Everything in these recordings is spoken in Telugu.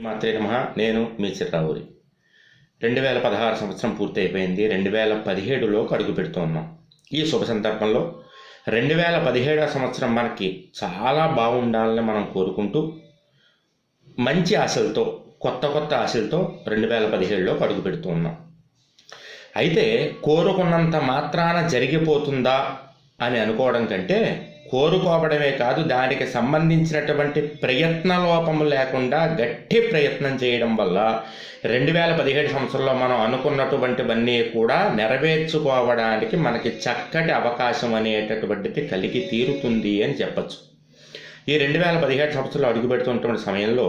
మాత్రే నమః. నేను మీ చిర్రావూరి. 2016 సంవత్సరం పూర్తి అయిపోయింది. 2017లోకి అడుగు పెడుతున్నాం. ఈ శుభ సందర్భంలో 2017 సంవత్సరం మనకి చాలా బాగుండాలని మనం కోరుకుంటూ మంచి ఆశలతో కొత్త ఆశలతో 2017లోకి అడుగు పెడుతూ ఉన్నాం. అయితే కోరుకున్నంత మాత్రాన జరిగిపోతుందా అని అనుకోవడం కంటే, కోరుకోవడమే కాదు, దానికి సంబంధించినటువంటి ప్రయత్న లోపము లేకుండా గట్టి ప్రయత్నం చేయడం వల్ల 2017 సంవత్సరంలో మనం అనుకున్నటువంటివన్నీ కూడా నెరవేర్చుకోవడానికి మనకి చక్కటి అవకాశం అనేటటువంటిది కలిగి తీరుతుంది అని చెప్పచ్చు. ఈ 2017 సంవత్సరంలో అడుగుపెడుతున్నటువంటి సమయంలో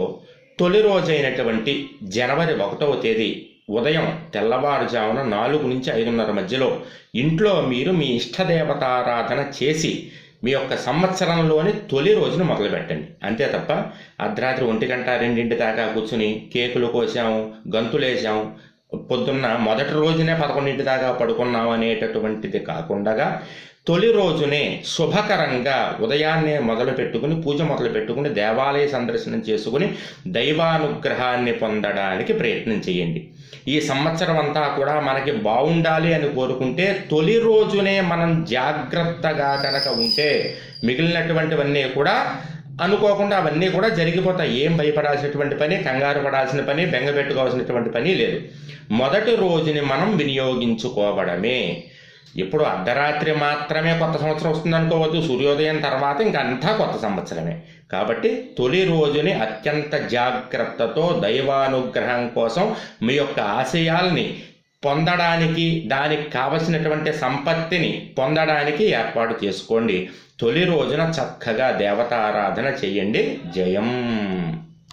తొలి రోజైనటువంటి జనవరి 1వ తేదీ ఉదయం తెల్లవారుజామున 4 నుంచి 5:30 మధ్యలో ఇంట్లో మీరు మీ ఇష్టదేవతారాధన చేసి మీ యొక్క సంవత్సరంలోని తొలి రోజును మొదలుపెట్టండి. అంతే తప్ప అర్ధరాత్రి 1 గంట 2 దాకా కూర్చుని కేకులు కోసాము, గంతులేసాము, పొద్దున్న మొదటి రోజునే 11 దాకా పడుకున్నాము అనేటటువంటిది కాకుండా తొలి రోజునే శుభకరంగా ఉదయాన్నే మొదలు పెట్టుకుని దేవాలయ సందర్శనం చేసుకుని దైవానుగ్రహాన్ని పొందడానికి ప్రయత్నం చేయండి. ఈ సంవత్సరం అంతా కూడా మనకి బాగుండాలి అని కోరుకుంటే తొలి రోజునే మనం జాగ్రత్తగా కనుక ఉంటే మిగిలినటువంటివన్నీ కూడా అనుకోకుండా అవన్నీ కూడా జరిగిపోతాయి. ఏం భయపడాల్సినటువంటి పని, కంగారు పడాల్సిన పని, బెంగ పెట్టుకోవాల్సినటువంటి పని లేదు. మొదటి రోజుని మనం వినియోగించుకోవడమే. ఇప్పుడు అర్ధరాత్రి మాత్రమే కొత్త సంవత్సరం వస్తుంది అనుకోవద్దు. సూర్యోదయం తర్వాత ఇంకంతా కొత్త సంవత్సరమే. కాబట్టి తొలి రోజుని అత్యంత జాగ్రత్తతో దైవానుగ్రహం కోసం మీ యొక్క ఆశయాల్ని పొందడానికి, దానికి కావలసినటువంటి సంపత్తిని పొందడానికి ఏర్పాటు చేసుకోండి. తొలి రోజున చక్కగా దేవతారాధన చెయ్యండి. జయం.